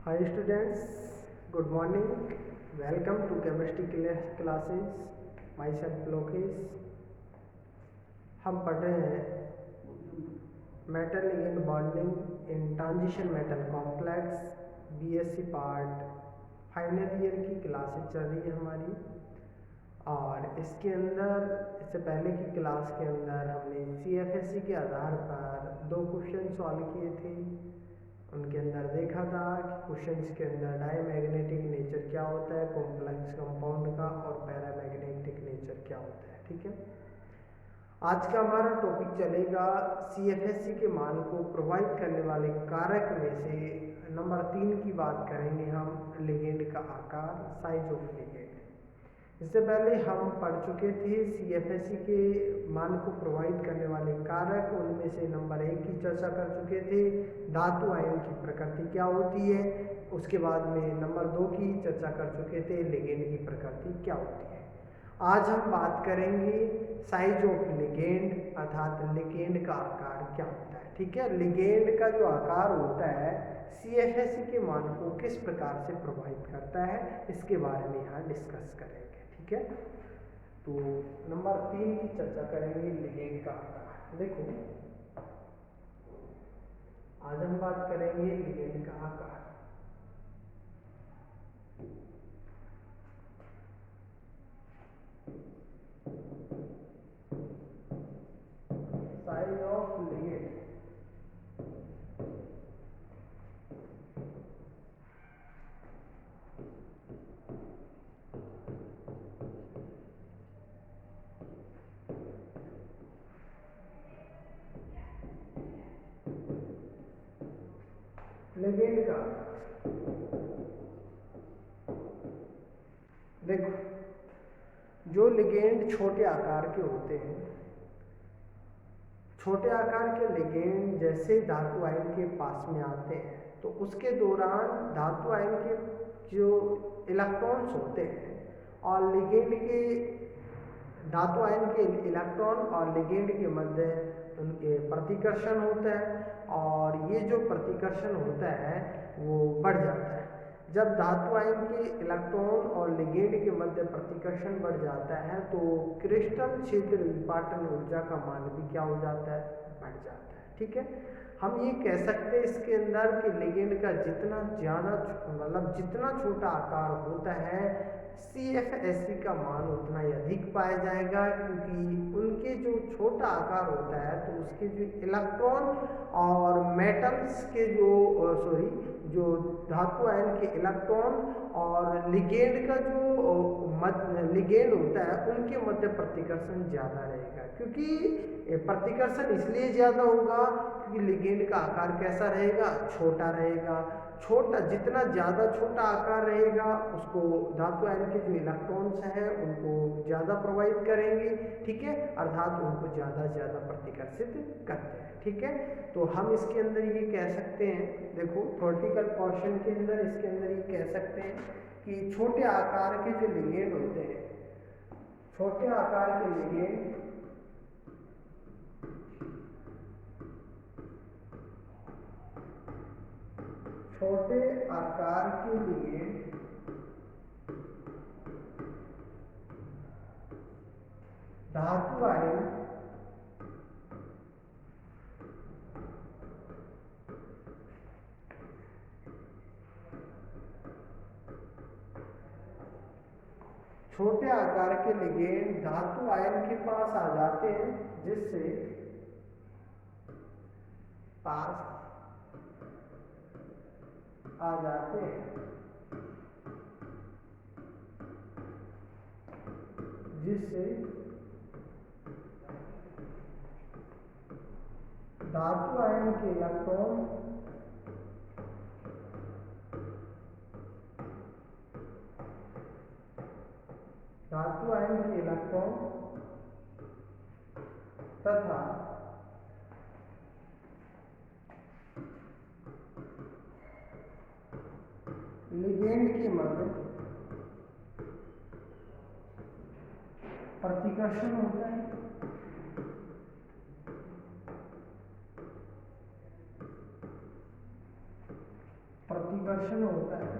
Hi students, good morning. Welcome to chemistry classes. Myself Lokesh. हम पढ़ रहे हैं metal ligand bonding in transition metal complex BSc part final year की classes चल रही है हमारी। और इसके अंदर इससे पहले की क्लास के अंदर हमने सीएफएससी के आधार पर 2 क्वेश्चन सॉल्व किए थे। उनके अंदर देखा था कि क्वेश्चंस के अंदर डायमैग्नेटिक नेचर क्या होता है कॉम्प्लेक्स कंपाउंड का और पैरामैग्नेटिक नेचर क्या होता है। ठीक है, आज का हमारा टॉपिक चलेगा सीएफएससी के मान को प्रोवाइड करने वाले कारक में से नंबर 3 की बात करेंगे हम, लिगेंड का आकार, साइज ऑफ लिगेंड। इससे पहले हम पढ़ चुके थे सीएफएससी के मान को प्रोवाइड करने वाले कारक, उनमें से नंबर 1 की चर्चा कर चुके थे, धातु आयन की प्रकृति क्या होती है। उसके बाद में नंबर 2 की चर्चा कर चुके थे, लिगेंड की प्रकृति क्या होती है। आज हम बात करेंगे साइज ऑफ लिगेंड, अर्थात लिगेंड का आकार क्या होता है। ठीक है, लिगेंड का जो आकार होता है सीएफएससी के मान को किस प्रकार से प्रभावित करता है, इसके बारे में यहाँ डिस्कस करेंगे। ठीक है, तो नंबर 3 की चर्चा करेंगे, लिगेंड का आकार। देखो, आज हम बात करेंगे लिगेंड का आकार। Size of ligand. लिगेंड का देखो, जो लिगेंड छोटे आकार के होते हैं, छोटे आकार के लिगेंड जैसे धातु आयन के पास में आते हैं तो उसके दौरान धातु आयन के जो इलेक्ट्रॉन्स होते हैं और लिगेंड के, धातु आयन के इलेक्ट्रॉन और लिगेंड के मध्य उनके प्रतिकर्षण होता है, और ये जो प्रतिकर्षण होता है वो बढ़ जाता है। जब धातु आयन के इलेक्ट्रॉन और लिगेंड के मध्य प्रतिकर्षण बढ़ जाता है तो क्रिस्टल क्षेत्र विपाटन ऊर्जा का मान भी क्या हो जाता है, बढ़ जाता है। ठीक है, हम ये कह सकते हैं इसके अंदर कि लिगेंड का जितना ज़्यादा मतलब जितना छोटा आकार होता है सीएफएससी का मान उतना ही अधिक पाया जाएगा, क्योंकि उनके जो छोटा आकार होता है तो उसके जो इलेक्ट्रॉन और मेटल्स के जो धातु आयन के इलेक्ट्रॉन और लिगेंड का जो लिगेंड होता है उनके मध्य प्रतिकर्षण ज़्यादा रहेगा। क्योंकि प्रतिकर्षण इसलिए ज़्यादा होगा क्योंकि लिगेंड का आकार कैसा रहेगा, छोटा रहेगा। छोटा, जितना ज़्यादा छोटा आकार रहेगा उसको धातु आयन के जो इलेक्ट्रॉन्स हैं उनको ज़्यादा प्रभावित करेंगे। ठीक है, अर्थात उनको ज़्यादा से ज़्यादा प्रतिकर्षित करते हैं। ठीक है, तो हम इसके अंदर ये कह सकते हैं, देखो थ्योरेटिकल पोर्शन के अंदर इसके अंदर ये कह सकते हैं कि छोटे आकार के जो लिगेंड होते हैं, छोटे आकार के लिगेंड छोटे आकार के लिगेंड धातु आयन छोटे आकार के लिगेंड धातु आयन के पास आ जाते हैं, जिससे पास आ जाते हैं, जिससे धातु आयन के इलेक्ट्रॉन तथा लिगेंड के मध्य प्रतिकर्षण होता है। प्रति प्रतिकर्षण होता है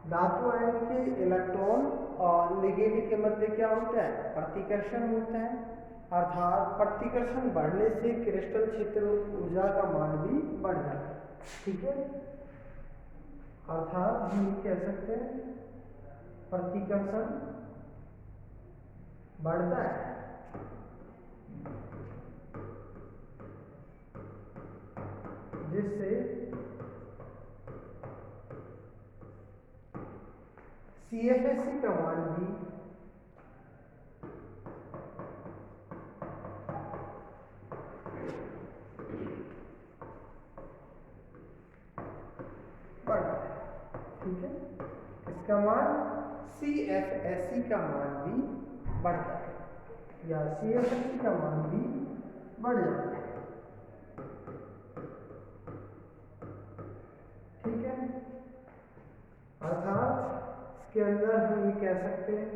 धातु आयन के इलेक्ट्रॉन और लिगेंड के मध्य क्या होता है, प्रतिकर्षण होता है। अर्थात प्रतिकर्षण बढ़ने से क्रिस्टल क्षेत्र ऊर्जा का मान भी बढ़ जाता है। ठीक है, अर्थात हम कह सकते हैं प्रतिकर्षण बढ़ता है जिससे CFSE का मान भी बढ़ता है। ठीक है, इसका मान CFSE का मान भी बढ़ता है या CFSE का मान भी बढ़ जाता है। ठीक है, अर्थात इसके अंदर हम ये कह सकते हैं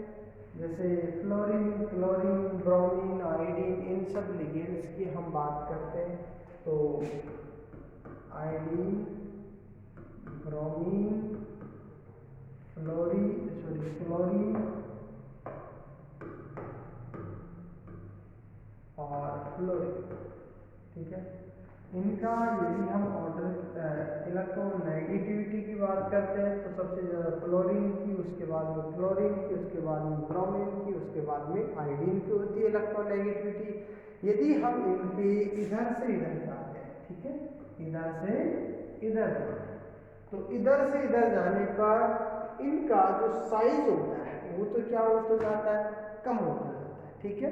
जैसे फ्लोरीन, क्लोरीन, ब्रोमीन, आयोडीन, इन सब लिगेंड्स की हम बात करते हैं तो आयोडीन, ब्रोमीन, फ्लोरीन और फ्लोरीन। ठीक है, इनका यदि हम ऑर्डर इलेक्ट्रॉन नेगेटिविटी की बात करते हैं तो सबसे ज़्यादा फ्लोरीन की, उसके बाद में क्लोरीन की, उसके बाद में ब्रोमीन की, उसके बाद में आयोडीन की होती है इलेक्ट्रॉन नेगेटिविटी। यदि हम इनके इधर से इधर जाते हैं, ठीक है, इधर से इधर जाते हैं तो इधर से इधर जाने पर इनका जो साइज होता है वो तो क्या होता जाता है, कम होता जाता है। ठीक है,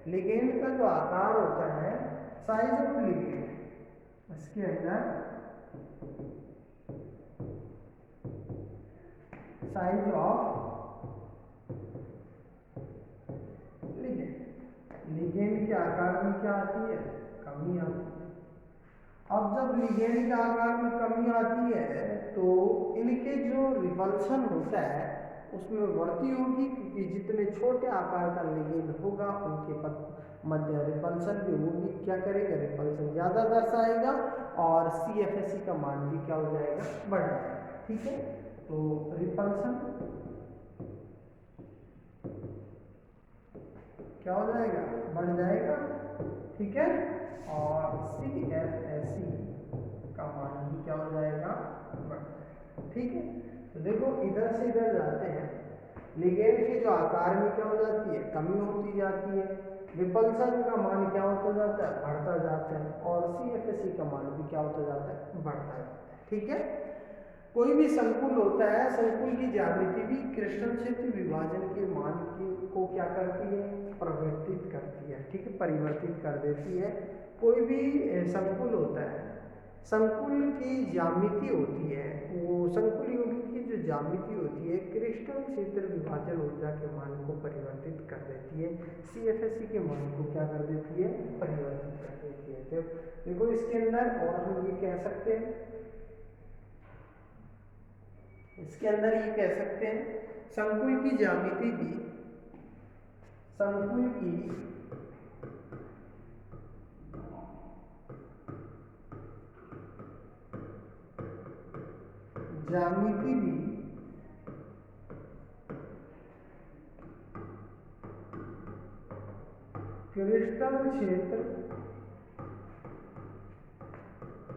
लिगेंड का जो आकार होता है, साइज ऑफ लिगेंड, इसके अंदर साइज ऑफ लिगेंड के आकार में क्या आती है, कमी आती है। अब जब लिगेंड के आकार में कमी आती है तो इनके जो रिपल्सन होता है उसमें बढ़ती होगी, क्योंकि जितने छोटे आकार का लिगेंड होगा उनके मध्य रिपल्सन भी वो भी क्या करेगा, रिपल्सन ज़्यादा दर्शाएगा और CFSE का मान भी क्या हो जाएगा, बढ़ जाएगा। ठीक है, तो रिपल्सन क्या हो जाएगा, बढ़ जाएगा। ठीक है, और CFSE का मान भी क्या हो जाएगा, बढ़ जाएगा। ठीक है, तो देखो इधर से इधर जाते हैं, लिगेंड के जो आकार में क्या हो जाती है, कमी होती जाती है, रिपल्सन का मान क्या होता जाता है, बढ़ता जाता है और CFSE का मान भी क्या होता जाता है, बढ़ता जाता है। ठीक है, कोई भी संकुल होता है, संकुल की ज्यामिति भी क्रिस्टल क्षेत्र विभाजन के मान को क्या करती है, परिवर्तित करती है। ठीक है, परिवर्तित कर देती है। कोई भी संकुल होता है, संकुल की ज्यामिति होती है, वो संकुल यौगिक की जो ज्यामिति होती है क्रिस्टल क्षेत्र विभाजन ऊर्जा के मान को परिवर्तित कर देती है, CFSE के मान को क्या कर देती है, परिवर्तित कर देती है। तो देखो इसके अंदर और हम ये कह सकते हैं, इसके अंदर ये कह सकते हैं संकुल की ज्यामिति भी, संकुल की ज्यामिति भी क्रिस्टल क्षेत्र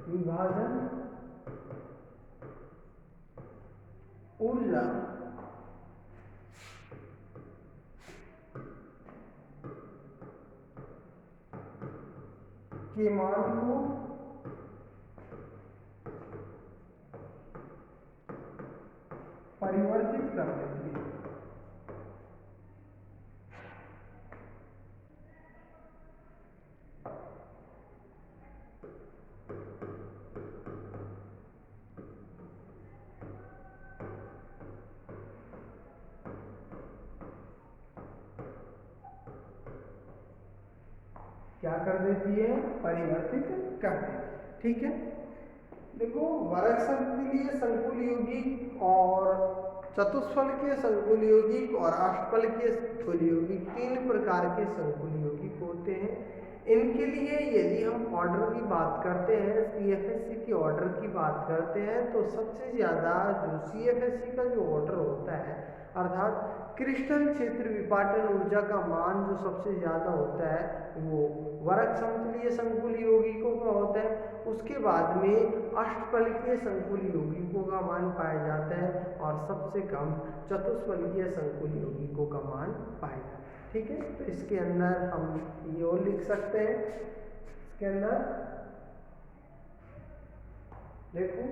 विभाजन ऊर्जा के मान को परिवर्तित कर देती है। क्या कर देती है, परिवर्तित कर देती है। ठीक है, देखो वर्ग समतलीय संकुल यौगिक और चतुष्फल के संकुल यौगिक और अष्टफल के संकुल यौगिक, तीन प्रकार के संकुल यौगिक होते हैं। इनके लिए यदि हम ऑर्डर की बात करते हैं, CFSC के ऑर्डर की बात करते हैं, तो सबसे ज़्यादा जो CFSC का जो ऑर्डर होता है, अर्थात क्रिस्टल क्षेत्र विपाटन ऊर्जा का मान जो सबसे ज़्यादा होता है वो वर्ग समतलीय संकुल यौगिकों का होता है। उसके बाद में अष्टफलकीय संकुल यौगिकों का मान पाया जाता है और सबसे कम चतुष्फलकीय संकुल यौगिकों का मान पाया जाता है। ठीक है, तो इसके अंदर हम ये और लिख सकते हैं, इसके अंदर देखो,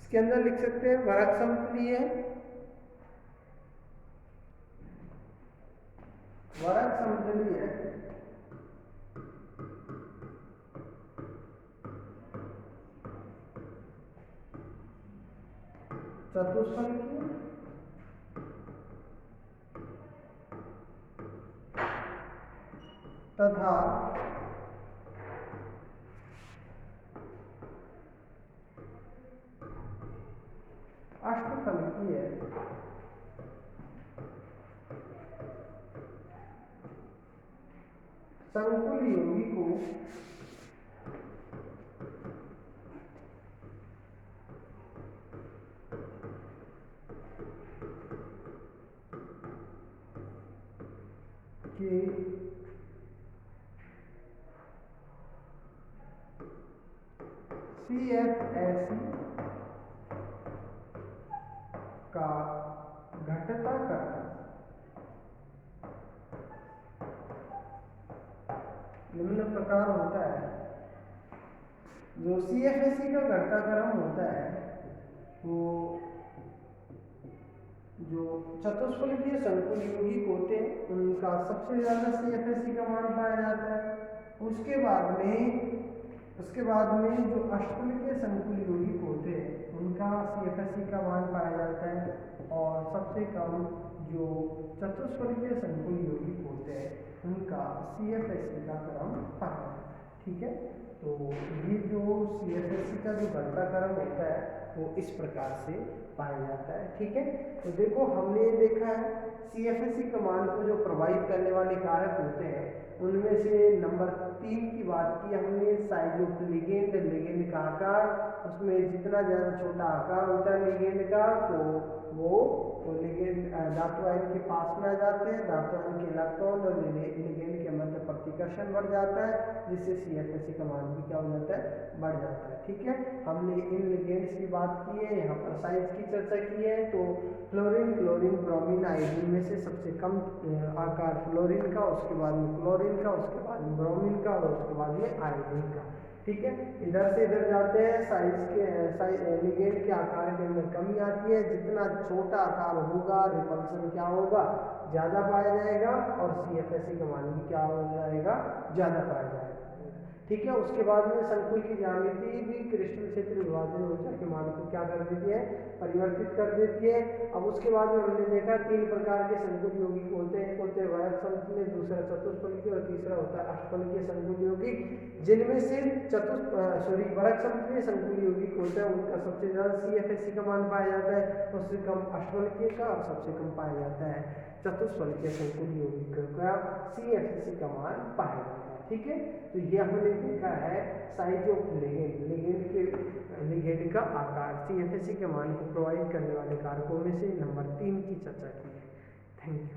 इसके अंदर लिख सकते हैं वर्ग समतलीय, वर्ग समतलीय चतुष्फलकीय तथा अष्टफलकीय संकुल यौगिकों के CFSC का घटता क्रम निम्न प्रकार होता है। जो CFSC का घटता क्रम होता है वो जो चतुष्फलकीय संकुल यौगिक होते हैं उनका सबसे ज़्यादा CFSC का मान पाया जाता है। उसके बाद में जो अष्टफलकीय संकुल यौगिक होते हैं उनका CFSC का मान पाया जाता है और सबसे कम जो चतुष्फलकीय संकुल यौगिक होते हैं उनका CFSC का क्रम पाया जाता है। ठीक है, तो ये जो CFSC का जो घटता क्रम होता है वो इस प्रकार से पाया जाता है। ठीक है, तो देखो हमने देखा है CFSC का मान को जो प्रभावित करने वाले कारक होते हैं उनमें से नंबर 3 की बात की हमने, साइज ऑफ लिगेंड, लिगेंड का आकार, उसमें जितना ज़्यादा छोटा आकार होता है लिगेंड का तो वो लिगेंड धातु आयन के पास में आ जाते हैं, धातु आयन के इलेक्ट्रॉन और लिगेंड के मध्य प्रतिकर्षण बढ़ जाता है जिससे CFSC का मान भी क्या हो जाता है, बढ़ जाता है। ठीक है, हमने इन लिगेंड्स की बात की है, यहाँ पर साइज की चर्चा की है। तो फ्लोरीन, क्लोरीन, ब्रोमीन, आयोडीन में से सबसे कम आकार फ्लोरीन का, उसके बाद में क्लोरीन का, उसके बाद में ब्रोमीन का और उसके बाद में आयोडीन का। ठीक है, इधर से इधर जाते हैं, लिगेंड के आकार के अंदर कमी आती है, जितना छोटा आकार होगा रिपल्सन क्या होगा, ज़्यादा पाया जाएगा और CFSC का मान भी क्या हो जाएगा, ज़्यादा पाया जाएगा। ठीक है, उसके बाद में संकुल की ज्यामिति भी क्रिस्टल क्षेत्र विभाजन ऊर्जा के मान को क्या कर देती है, परिवर्तित कर देती है। अब उसके बाद में हमने देखा 3 प्रकार के संकुल यौगिक होते हैं, एक होते हैं वर्ग समतलीय, दूसरा चतुष्फलकीय और तीसरा होता है अष्टफलकीय संकुल यौगिक। जिनमें से वर्ग समतलीय संकुल यौगिक होता है उनका सबसे ज्यादा CFSC का मान पाया जाता है, उससे कम अष्टफलकीय का और सबसे कम पाया जाता है चतुष्फलकीय संकुल यौगिक का CFSC का मान पाया जाता है। ठीक है, तो ये हमने देखा है साइज ऑफ लिगेंड का आकार, CFSC के मान को प्रभावित करने वाले कारकों में से नंबर 3 की चर्चा की है। Thank you.